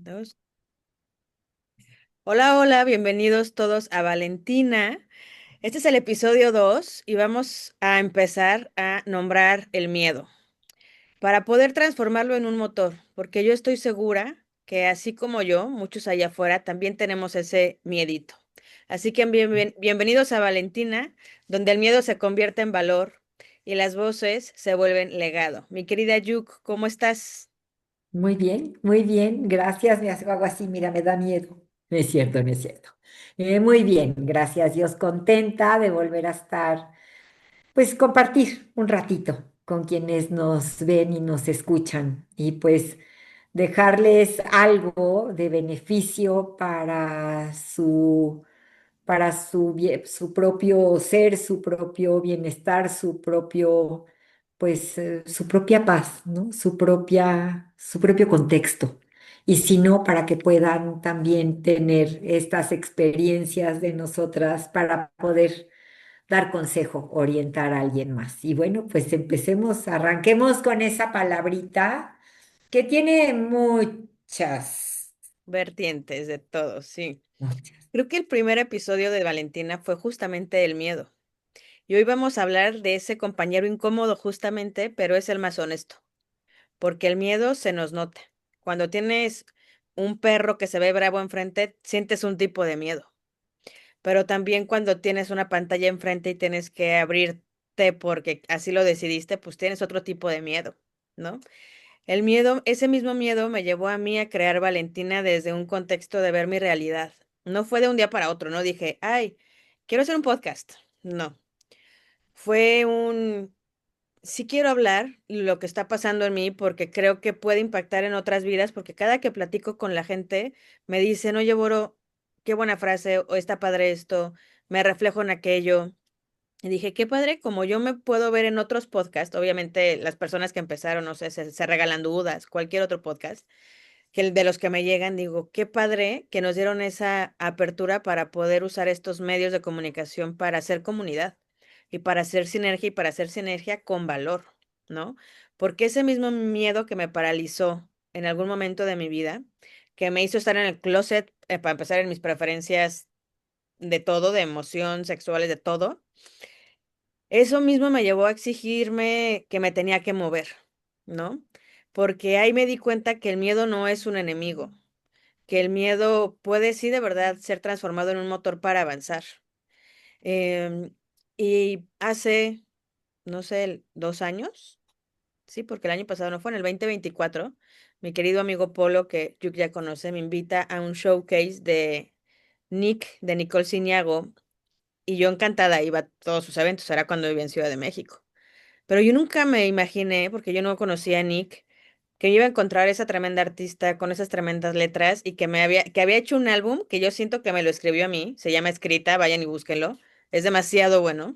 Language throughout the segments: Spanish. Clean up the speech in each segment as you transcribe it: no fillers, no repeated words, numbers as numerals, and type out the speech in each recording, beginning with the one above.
Dos. Hola, hola, bienvenidos todos a Valentina. Este es el episodio 2 y vamos a empezar a nombrar el miedo para poder transformarlo en un motor, porque yo estoy segura que así como yo, muchos allá afuera también tenemos ese miedito. Así que bienvenidos a Valentina, donde el miedo se convierte en valor y las voces se vuelven legado. Mi querida Yuk, ¿cómo estás? Muy bien, gracias. Me hago así, mira, me da miedo. No es cierto, no es cierto. Muy bien, gracias Dios, contenta de volver a estar, pues compartir un ratito con quienes nos ven y nos escuchan y pues dejarles algo de beneficio su propio ser, su propio bienestar, su propia paz, ¿no? Su propio contexto. Y si no, para que puedan también tener estas experiencias de nosotras para poder dar consejo, orientar a alguien más. Y bueno, pues empecemos, arranquemos con esa palabrita que tiene Vertientes de todo, sí. muchas. Creo que el primer episodio de Valentina fue justamente el miedo. Y hoy vamos a hablar de ese compañero incómodo justamente, pero es el más honesto, porque el miedo se nos nota. Cuando tienes un perro que se ve bravo enfrente, sientes un tipo de miedo, pero también cuando tienes una pantalla enfrente y tienes que abrirte porque así lo decidiste, pues tienes otro tipo de miedo, ¿no? El miedo, ese mismo miedo me llevó a mí a crear Valentina desde un contexto de ver mi realidad. No fue de un día para otro, no dije, ay, quiero hacer un podcast. No, fue un, sí quiero hablar lo que está pasando en mí porque creo que puede impactar en otras vidas, porque cada que platico con la gente me dicen, oye, Boro, qué buena frase, o está padre esto, me reflejo en aquello. Y dije, qué padre, como yo me puedo ver en otros podcasts, obviamente las personas que empezaron, no sé, se regalan dudas, cualquier otro podcast, que de los que me llegan, digo, qué padre que nos dieron esa apertura para poder usar estos medios de comunicación para hacer comunidad y para hacer sinergia y para hacer sinergia con valor, ¿no? Porque ese mismo miedo que me paralizó en algún momento de mi vida, que me hizo estar en el closet, para empezar en mis preferencias de todo, de emoción, sexuales, de todo, eso mismo me llevó a exigirme que me tenía que mover, ¿no? Porque ahí me di cuenta que el miedo no es un enemigo, que el miedo puede sí de verdad ser transformado en un motor para avanzar. Em, y hace, no sé, 2 años, sí, porque el año pasado no fue, en el 2024, mi querido amigo Polo, que Yuk ya conoce, me invita a un showcase de Nick, de Nicole Siniago, y yo encantada iba a todos sus eventos, era cuando vivía en Ciudad de México. Pero yo nunca me imaginé, porque yo no conocía a Nick, que iba a encontrar esa tremenda artista con esas tremendas letras y que había hecho un álbum que yo siento que me lo escribió a mí, se llama Escrita, vayan y búsquenlo, es demasiado bueno.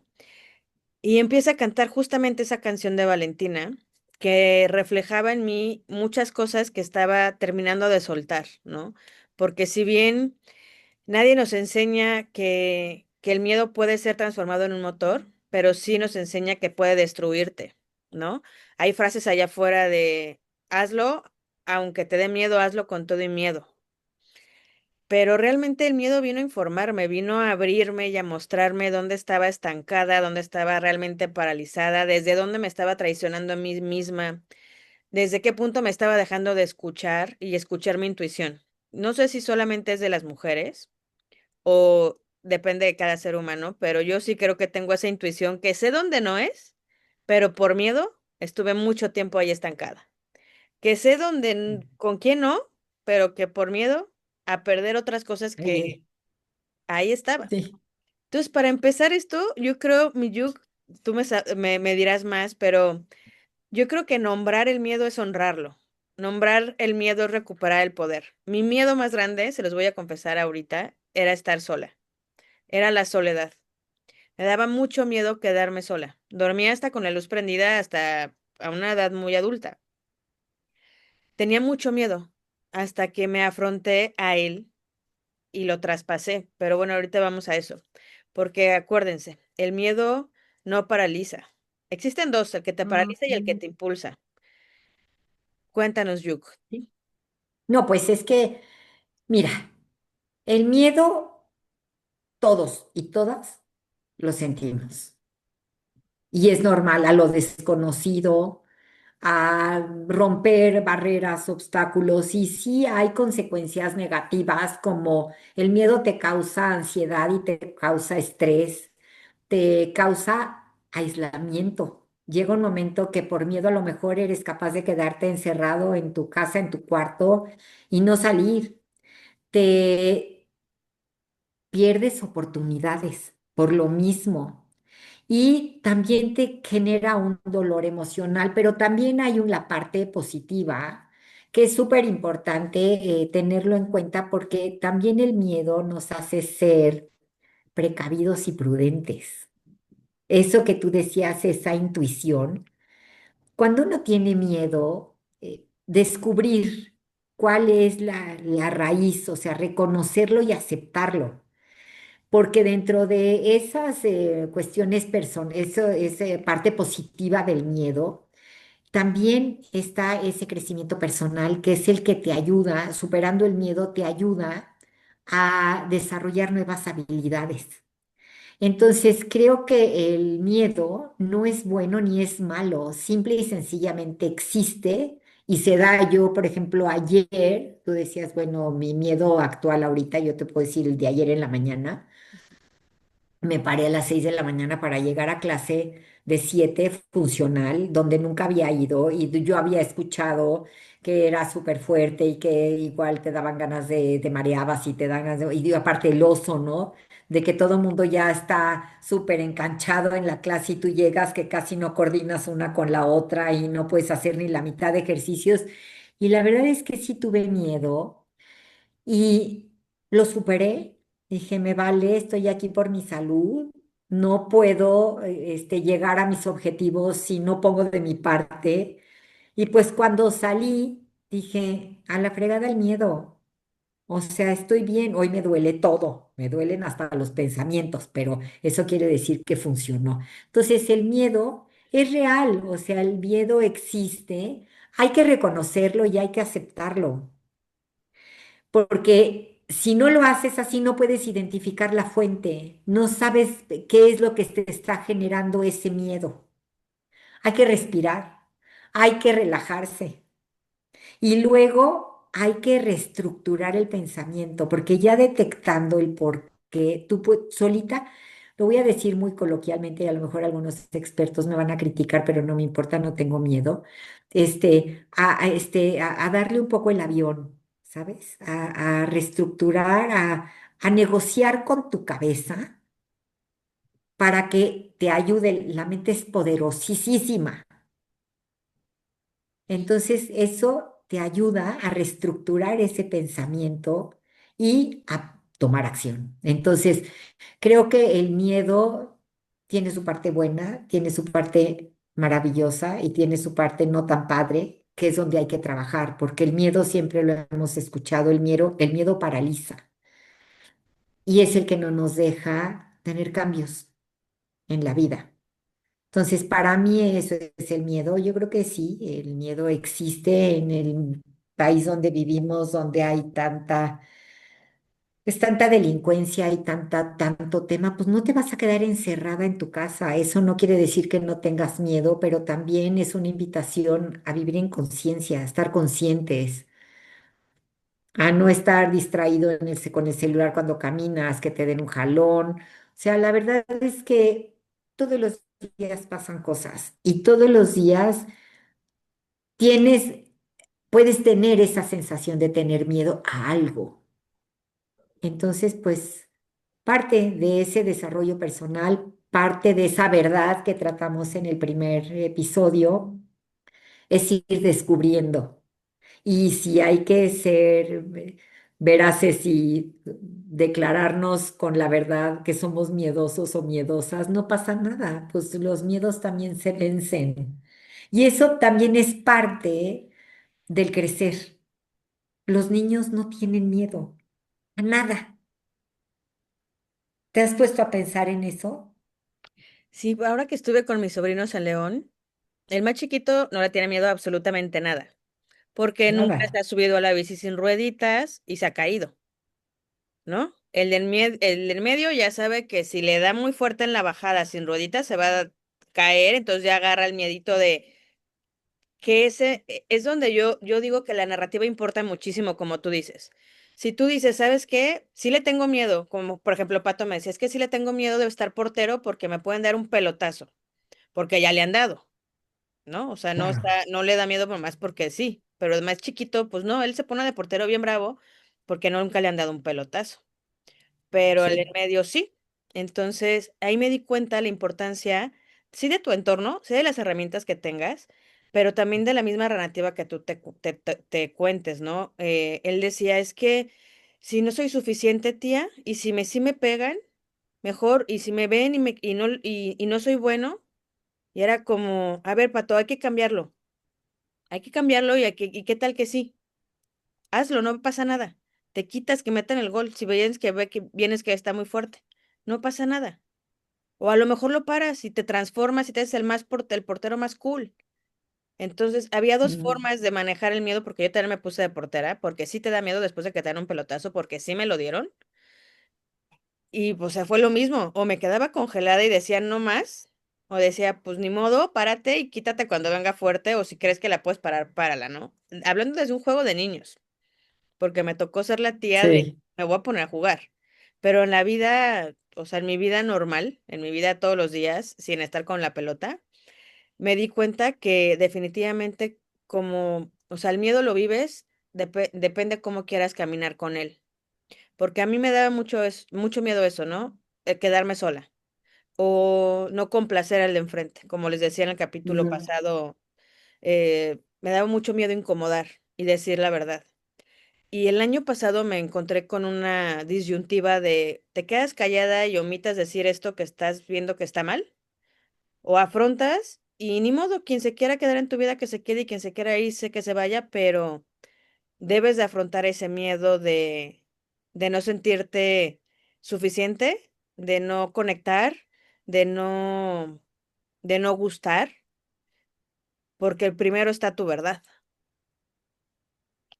Y empieza a cantar justamente esa canción de Valentina, que reflejaba en mí muchas cosas que estaba terminando de soltar, ¿no? Porque si bien nadie nos enseña que el miedo puede ser transformado en un motor, pero sí nos enseña que puede destruirte, ¿no? Hay frases allá afuera de hazlo, aunque te dé miedo, hazlo con todo y miedo. Pero realmente el miedo vino a informarme, vino a abrirme y a mostrarme dónde estaba estancada, dónde estaba realmente paralizada, desde dónde me estaba traicionando a mí misma, desde qué punto me estaba dejando de escuchar y escuchar mi intuición. No sé si solamente es de las mujeres o depende de cada ser humano, pero yo sí creo que tengo esa intuición que sé dónde no es, pero por miedo estuve mucho tiempo ahí estancada. Que sé dónde, con quién no, pero que por miedo a perder otras cosas que Ahí, ahí estaban. sí. Entonces, para empezar esto, yo creo, mi Yuk, tú me dirás más, pero yo creo que nombrar el miedo es honrarlo. Nombrar el miedo es recuperar el poder. Mi miedo más grande, se los voy a confesar ahorita, era estar sola. Era la soledad. Me daba mucho miedo quedarme sola. Dormía hasta con la luz prendida hasta a una edad muy adulta. Tenía mucho miedo hasta que me afronté a él y lo traspasé. Pero bueno, ahorita vamos a eso. Porque acuérdense, el miedo no paraliza. Existen dos, el que te paraliza y el que Ujú. te impulsa. Cuéntanos, Yuk. Sí. No, pues es que, mira, el miedo todos y todas lo sentimos. Y es normal a lo desconocido, a romper barreras, obstáculos. Y sí hay consecuencias negativas como el miedo te causa ansiedad y te causa estrés, te causa aislamiento. Llega un momento que por miedo a lo mejor eres capaz de quedarte encerrado en tu casa, en tu cuarto y no salir. Te pierdes oportunidades por lo mismo. Y también te genera un dolor emocional, pero también hay una parte positiva que es súper importante tenerlo en cuenta porque también el miedo nos hace ser precavidos y prudentes. Eso que tú decías, esa intuición, cuando uno tiene miedo, descubrir cuál es la raíz, o sea, reconocerlo y aceptarlo. Porque dentro de esas cuestiones, esa parte positiva del miedo, también está ese crecimiento personal que es el que te ayuda, superando el miedo, te ayuda a desarrollar nuevas habilidades. Entonces, creo que el miedo no es bueno ni es malo, simple y sencillamente existe y se da. Yo, por ejemplo, ayer, tú decías, bueno, mi miedo actual ahorita, yo te puedo decir el de ayer en la mañana. Me paré a las 6 de la mañana para llegar a clase de 7 funcional, donde nunca había ido y yo había escuchado que era súper fuerte y que igual te daban ganas te mareabas y te dan ganas y aparte el oso, ¿no? De que todo el mundo ya está súper enganchado en la clase y tú llegas que casi no coordinas una con la otra y no puedes hacer ni la mitad de ejercicios. Y la verdad es que sí tuve miedo y lo superé. Dije, me vale, estoy aquí por mi salud. No puedo llegar a mis objetivos si no pongo de mi parte. Y pues cuando salí, dije, a la fregada el miedo. O sea, estoy bien. Hoy me duele todo. Me duelen hasta los pensamientos, pero eso quiere decir que funcionó. Entonces, el miedo es real. O sea, el miedo existe. Hay que reconocerlo y hay que aceptarlo. Porque si no lo haces así, no puedes identificar la fuente, no sabes qué es lo que te está generando ese miedo. Hay que respirar, hay que relajarse y luego hay que reestructurar el pensamiento, porque ya detectando el por qué, solita, lo voy a decir muy coloquialmente y a lo mejor algunos expertos me van a criticar, pero no me importa, no tengo miedo, a darle un poco el avión, ¿sabes? A reestructurar, a negociar con tu cabeza para que te ayude. La mente es poderosísima. Entonces, eso te ayuda a reestructurar ese pensamiento y a tomar acción. Entonces, creo que el miedo tiene su parte buena, tiene su parte maravillosa y tiene su parte no tan padre, que es donde hay que trabajar, porque el miedo siempre lo hemos escuchado, el miedo paraliza y es el que no nos deja tener cambios en la vida. Entonces, para mí eso es el miedo. Yo creo que sí, el miedo existe en el país donde vivimos, donde hay tanta delincuencia y tanto tema, pues no te vas a quedar encerrada en tu casa. Eso no quiere decir que no tengas miedo, pero también es una invitación a vivir en conciencia, a estar conscientes, a no estar distraído con el celular cuando caminas, que te den un jalón. O sea, la verdad es que todos los días pasan cosas y todos los días tienes, puedes tener esa sensación de tener miedo a algo. Entonces, pues, parte de ese desarrollo personal, parte de esa verdad que tratamos en el primer episodio, es ir descubriendo. Y si hay que ser veraces y declararnos con la verdad que somos miedosos o miedosas, no pasa nada, pues los miedos también se vencen. Y eso también es parte del crecer. Los niños no tienen miedo a nada. ¿Te has puesto a pensar en eso? Sí, ahora que estuve con mis sobrinos en León, el más chiquito no le tiene miedo a absolutamente nada. porque nunca se nada. ha subido a la bici sin rueditas y se ha caído, ¿no? El del medio ya sabe que si le da muy fuerte en la bajada sin rueditas se va a caer, entonces ya agarra el miedito de que es donde yo digo que la narrativa importa muchísimo, como tú dices. Si tú dices, ¿sabes qué? Sí le tengo miedo, como por ejemplo Pato me decía, es que sí le tengo miedo de estar portero porque me pueden dar un pelotazo, porque ya le han dado, ¿no? O sea, Claro, no le da miedo por más porque sí, pero el más chiquito, pues no, él se pone de portero bien bravo porque nunca le han dado un pelotazo, pero el en sí. medio sí. Entonces, ahí me di cuenta la importancia, sí, de tu entorno, sí, de las herramientas que tengas, pero también de la misma narrativa que tú te cuentes, ¿no? Él decía, es que si no soy suficiente, tía, y si sí me pegan, mejor, y si me ven y no soy bueno, y era como, a ver, Pato, hay que cambiarlo y qué tal que sí, hazlo, no pasa nada. Te quitas que metan el gol. Si vienes que vienes que está muy fuerte, no pasa nada. O a lo mejor lo paras y te transformas y te haces el portero más cool. Entonces, había dos Mm, formas de manejar el miedo, porque yo también me puse de portera, porque sí te da miedo después de que te dan un pelotazo, porque sí me lo dieron. Y pues se fue lo mismo. O me quedaba congelada y decía no más, o decía, pues ni modo, párate y quítate cuando venga fuerte, o si crees que la puedes parar, párala, ¿no? Hablando desde un juego de niños, porque me tocó ser la tía de, sí, me voy a poner a jugar. Pero en la vida, o sea, en mi vida normal, en mi vida todos los días, sin estar con la pelota, me di cuenta que definitivamente o sea, el miedo lo vives, depende cómo quieras caminar con él. Porque a mí me daba mucho miedo eso, ¿no? Quedarme sola o no complacer al de enfrente. Como les decía en el capítulo ujú, pasado, me daba mucho miedo incomodar y decir la verdad. Y el año pasado me encontré con una disyuntiva de, ¿te quedas callada y omitas decir esto que estás viendo que está mal? ¿O afrontas? Y ni modo, quien se quiera quedar en tu vida, que se quede y quien se quiera irse, que se vaya, pero debes de afrontar ese miedo de no sentirte suficiente, de no conectar, de no, de no gustar, porque el primero está tu verdad.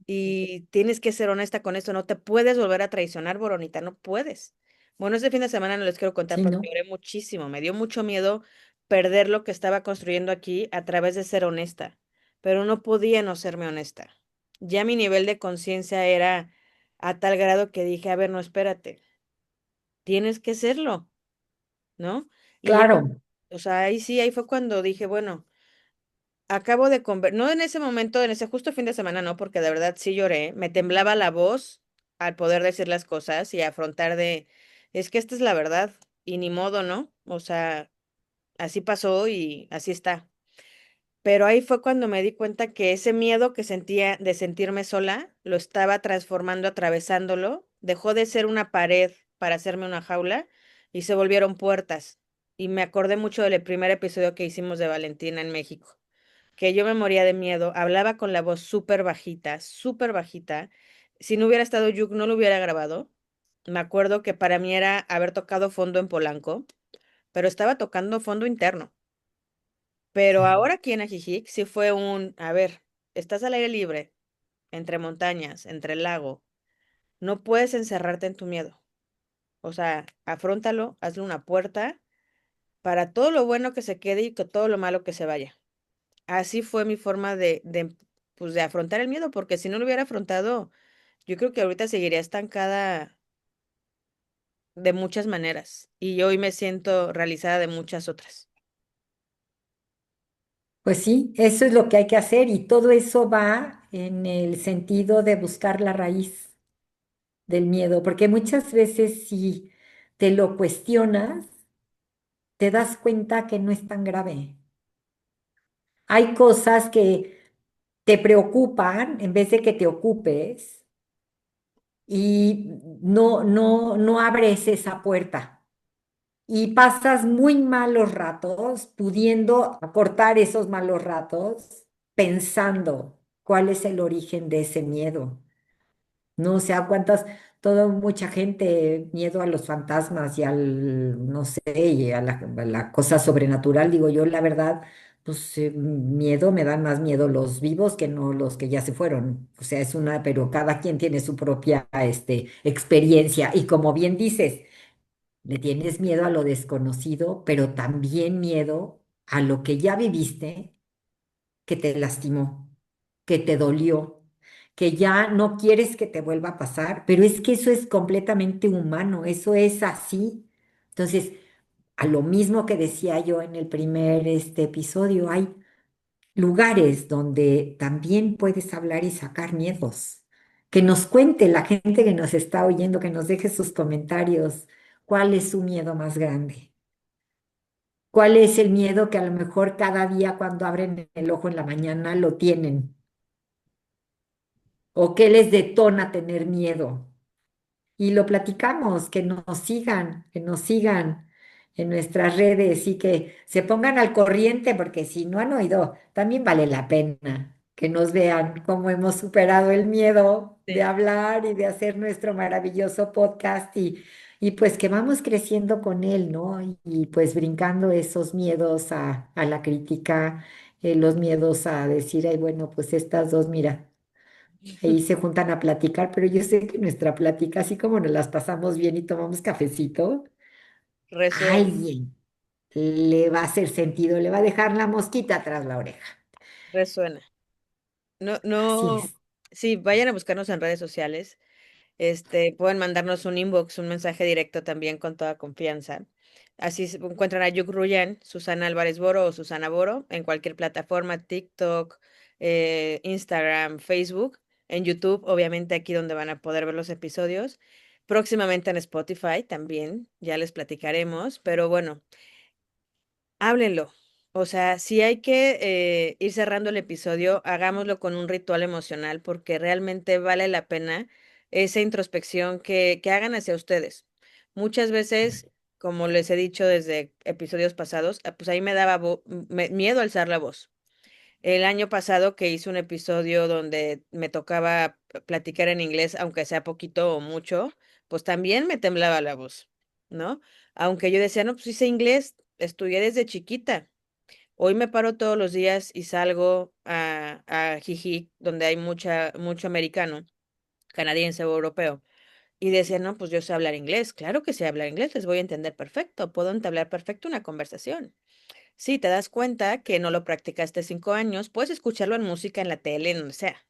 Y tienes que ser honesta con esto, no te puedes volver a traicionar, Boronita, no puedes. Bueno, este fin de semana no les quiero contar, sí, pero ¿no? lloré muchísimo, me dio mucho miedo perder lo que estaba construyendo aquí a través de ser honesta, pero no podía no serme honesta. Ya mi nivel de conciencia era a tal grado que dije, a ver, no, espérate, tienes que serlo, ¿no? Y ya, Claro, o sea, ahí sí, ahí fue cuando dije, bueno. Acabo de no en ese momento, en ese justo fin de semana, no, porque de verdad sí lloré, me temblaba la voz al poder decir las cosas y afrontar es que esta es la verdad y ni modo, ¿no? O sea, así pasó y así está. Pero ahí fue cuando me di cuenta que ese miedo que sentía de sentirme sola, lo estaba transformando, atravesándolo, dejó de ser una pared para hacerme una jaula y se volvieron puertas. Y me acordé mucho del primer episodio que hicimos de Valentina en México, que yo me moría de miedo, hablaba con la voz súper bajita, súper bajita. Si no hubiera estado Yuk, no lo hubiera grabado. Me acuerdo que para mí era haber tocado fondo en Polanco, pero estaba tocando fondo interno. Pero sí. ahora aquí en Ajijic sí fue a ver, estás al aire libre, entre montañas, entre el lago, no puedes encerrarte en tu miedo. O sea, afróntalo, hazle una puerta para todo lo bueno que se quede y que todo lo malo que se vaya. Así fue mi forma pues de afrontar el miedo, porque si no lo hubiera afrontado, yo creo que ahorita seguiría estancada de muchas maneras y hoy me siento realizada de muchas otras. Pues sí, eso es lo que hay que hacer y todo eso va en el sentido de buscar la raíz del miedo, porque muchas veces si te lo cuestionas, te das cuenta que no es tan grave. Hay cosas que te preocupan en vez de que te ocupes y no abres esa puerta. Y pasas muy malos ratos pudiendo acortar esos malos ratos pensando cuál es el origen de ese miedo. No, o sea, mucha gente, miedo a los fantasmas y al, no sé, y a la cosa sobrenatural, digo yo, la verdad, Pues miedo, me dan más miedo los vivos que no los que ya se fueron. O sea, es una, pero cada quien tiene su propia, experiencia. Y como bien dices, le tienes miedo a lo desconocido, pero también miedo a lo que ya viviste, que te lastimó, que te dolió, que ya no quieres que te vuelva a pasar, pero es que eso es completamente humano, eso es así. Entonces, a lo mismo que decía yo en el primer episodio, hay lugares donde también puedes hablar y sacar miedos. Que nos cuente la gente que nos está oyendo, que nos deje sus comentarios, cuál es su miedo más grande. ¿Cuál es el miedo que a lo mejor cada día cuando abren el ojo en la mañana lo tienen? ¿O qué les detona tener miedo? Y lo platicamos, que nos sigan en nuestras redes y que se pongan al corriente, porque si no han oído, también vale la pena que nos vean cómo hemos superado el miedo de Sí. hablar y de hacer nuestro maravilloso podcast y pues que vamos creciendo con él, ¿no? Y pues brincando esos miedos a la crítica, los miedos a decir, ay, bueno, pues estas dos, mira. Ahí se juntan a platicar, pero yo sé que nuestra plática, así como nos las pasamos bien y tomamos cafecito, a Resuena, alguien le va a hacer sentido, le va a dejar la mosquita tras la oreja. resuena. No, Así no, es. sí, vayan a buscarnos en redes sociales. Pueden mandarnos un inbox, un mensaje directo también con toda confianza. Así se encuentran a Yuk Ruyan, Susana Álvarez Boro o Susana Boro en cualquier plataforma, TikTok, Instagram, Facebook, en YouTube, obviamente aquí donde van a poder ver los episodios. Próximamente en Spotify también, ya les platicaremos, pero bueno, háblenlo. O sea, si hay que ir cerrando el episodio, hagámoslo con un ritual emocional porque realmente vale la pena esa introspección que hagan hacia ustedes. Muchas veces, como les he dicho desde episodios pasados, pues ahí me daba miedo alzar la voz. El año pasado que hice un episodio donde me tocaba platicar en inglés, aunque sea poquito o mucho, pues también me temblaba la voz, ¿no? Aunque yo decía, no, pues hice inglés, estudié desde chiquita. Hoy me paro todos los días y salgo a Jijic, donde hay mucho americano, canadiense o europeo. Y decía, no, pues yo sé hablar inglés. Claro que sé hablar inglés, les voy a entender perfecto, puedo entablar perfecto una conversación. Sí, te das cuenta que no lo practicaste 5 años, puedes escucharlo en música, en la tele, en donde sea,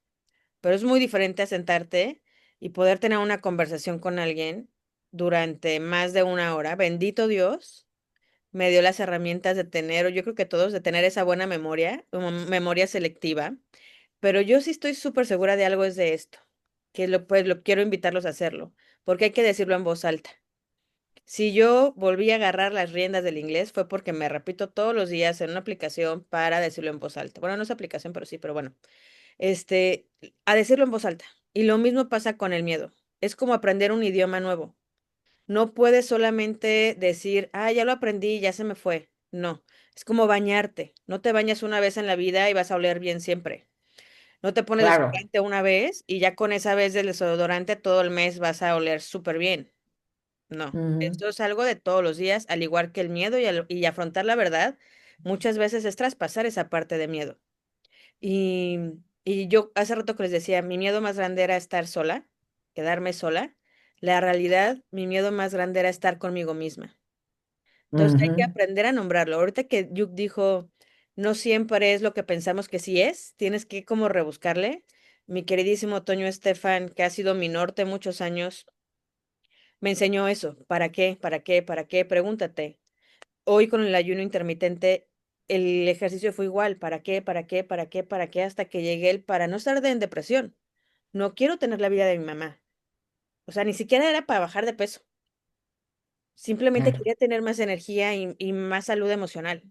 pero es muy diferente a sentarte y poder tener una conversación con alguien durante más de una hora. Bendito Dios, me dio las herramientas de tener, o yo creo que todos, de tener esa buena memoria, como memoria selectiva, pero yo sí estoy súper segura de algo es de esto, que pues lo quiero invitarlos a hacerlo, porque hay que decirlo en voz alta. Si yo volví a agarrar las riendas del inglés fue porque me repito todos los días en una aplicación para decirlo en voz alta. Bueno, no es aplicación, pero sí, pero bueno, este, a decirlo en voz alta. Y lo mismo pasa con el miedo. Es como aprender un idioma nuevo. No puedes solamente decir, ah, ya lo aprendí, ya se me fue. No, es como bañarte. No te bañas una vez en la vida y vas a oler bien siempre. No te pones Claro. desodorante una vez y ya con esa vez del desodorante todo el mes vas a oler súper bien. No, Ujú, esto es algo de todos los días, al igual que el miedo y afrontar la verdad, muchas veces es traspasar esa parte de miedo. Y, y yo hace rato que les decía, mi miedo más grande era estar sola, quedarme sola. La realidad, mi miedo más grande era estar conmigo misma. Entonces hay que ujú, aprender a nombrarlo. Ahorita que Yuk dijo, no siempre es lo que pensamos que sí es, tienes que como rebuscarle. Mi queridísimo Toño Estefan, que ha sido mi norte muchos años, me enseñó eso. ¿Para qué? ¿Para qué? ¿Para qué? Pregúntate. Hoy con el ayuno intermitente, el ejercicio fue igual. ¿Para qué? ¿Para qué? ¿Para qué? ¿Para qué? Hasta que llegué para no estar en depresión. No quiero tener la vida de mi mamá. O sea, ni siquiera era para bajar de peso. Simplemente claro. quería tener más energía y más salud emocional.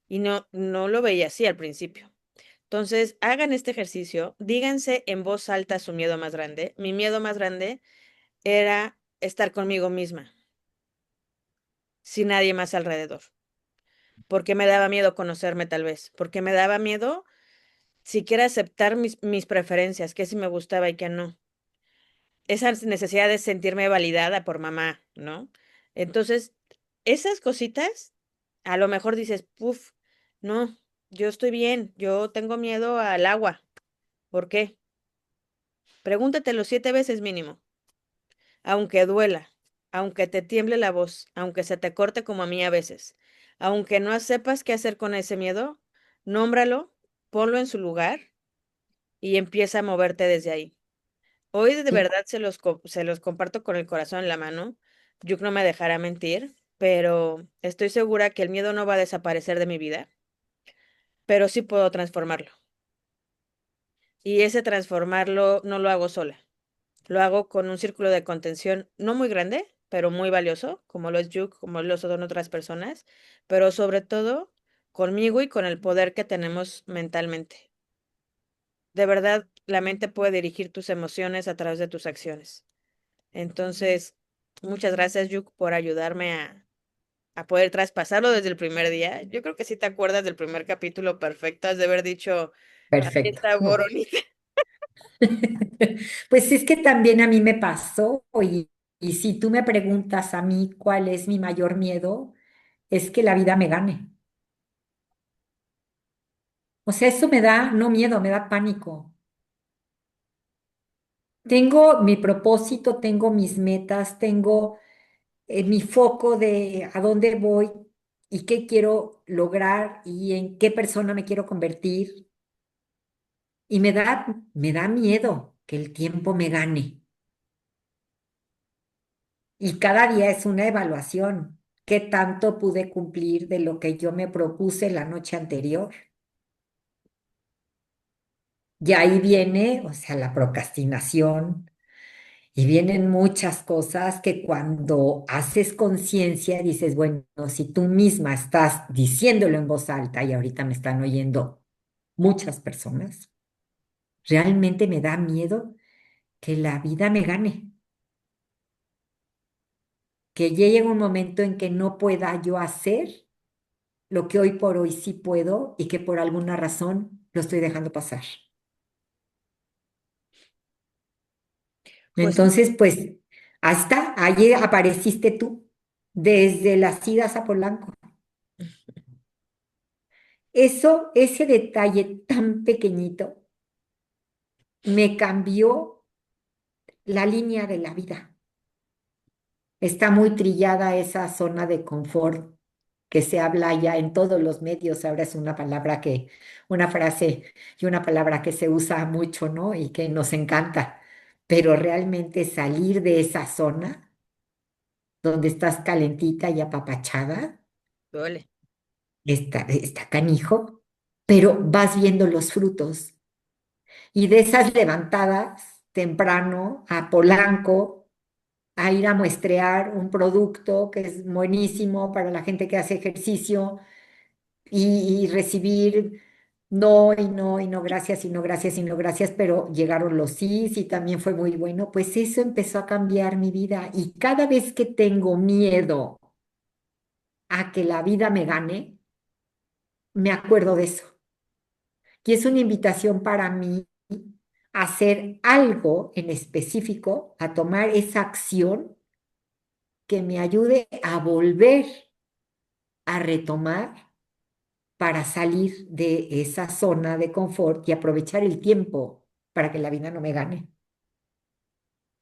Y no lo veía así al principio. Entonces, hagan este ejercicio, díganse en voz alta su miedo más grande. Mi miedo más grande era estar conmigo misma, sin nadie más alrededor. Porque me daba miedo conocerme tal vez, porque me daba miedo siquiera aceptar mis preferencias, qué sí me gustaba y qué no. Esa necesidad de sentirme validada por mamá, ¿no? Entonces, esas cositas, a lo mejor dices, puf, no. Yo estoy bien, yo tengo miedo al agua. ¿Por qué? Pregúntatelo 7 veces mínimo. Aunque duela, aunque te tiemble la voz, aunque se te corte como a mí a veces, aunque no sepas qué hacer con ese miedo, nómbralo, ponlo en su lugar y empieza a moverte desde ahí. Hoy de Sí, verdad se los comparto con el corazón en la mano. Yuk no me dejará mentir, pero estoy segura que el miedo no va a desaparecer de mi vida, pero sí puedo transformarlo. Y ese transformarlo no lo hago sola. Lo hago con un círculo de contención no muy grande, pero muy valioso, como lo es Yuk, como lo son otras personas, pero sobre todo conmigo y con el poder que tenemos mentalmente. De verdad, la mente puede dirigir tus emociones a través de tus acciones. Entonces, muchas gracias, Yuk, por ayudarme a poder traspasarlo desde el primer día. Yo creo que si te acuerdas del primer capítulo perfecto, has de haber dicho, aquí perfecto. está Boronita. Pues es que también a mí me pasó y si tú me preguntas a mí cuál es mi mayor miedo, es que la vida me gane. O sea, eso me da, no miedo, me da pánico. Tengo mi propósito, tengo mis metas, tengo mi foco de a dónde voy y qué quiero lograr y en qué persona me quiero convertir. Y me da miedo que el tiempo me gane. Y cada día es una evaluación. ¿Qué tanto pude cumplir de lo que yo me propuse la noche anterior? Y ahí viene, o sea, la procrastinación y vienen muchas cosas que cuando haces conciencia dices, bueno, si tú misma estás diciéndolo en voz alta y ahorita me están oyendo muchas personas, realmente me da miedo que la vida me gane, que llegue un momento en que no pueda yo hacer lo que hoy por hoy sí puedo y que por alguna razón lo estoy dejando pasar. Pues Entonces, pues, hasta ayer apareciste tú, desde las idas a Polanco. Eso, ese detalle tan pequeñito, me cambió la línea de la vida. Está muy trillada esa zona de confort que se habla ya en todos los medios. Ahora es una palabra una frase y una palabra que se usa mucho, ¿no? Y que nos encanta. Pero realmente salir de esa zona donde estás calentita y apapachada, duele. está canijo, pero vas viendo los frutos. Y de esas levantadas temprano a Polanco, a ir a muestrear un producto que es buenísimo para la gente que hace ejercicio y recibir no y no y no gracias y no gracias y no gracias, pero llegaron los sís y también fue muy bueno, pues eso empezó a cambiar mi vida y cada vez que tengo miedo a que la vida me gane, me acuerdo de eso. Y es una invitación para mí a hacer algo en específico, a tomar esa acción que me ayude a volver a retomar para salir de esa zona de confort y aprovechar el tiempo para que la vida no me gane.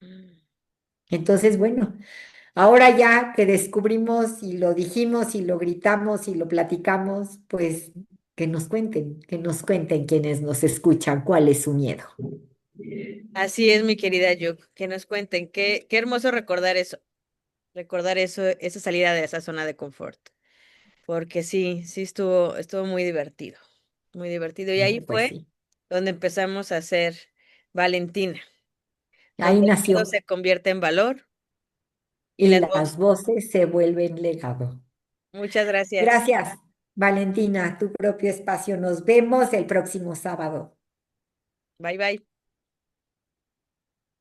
Mm. Entonces, bueno, ahora ya que descubrimos y lo dijimos y lo gritamos y lo platicamos, pues que nos cuenten quienes nos escuchan cuál es su miedo. Así es, mi querida Yuk, que nos cuenten, qué hermoso recordar eso, esa salida de esa zona de confort, porque sí, sí estuvo muy divertido, muy divertido. Y ahí No, pues fue sí, donde empezamos a hacer Valentina, ahí donde el miedo nació se convierte en valor y y las voces. las voces se vuelven legado. Muchas gracias. Gracias, Valentina, tu propio espacio. Nos vemos el próximo sábado. Bye bye.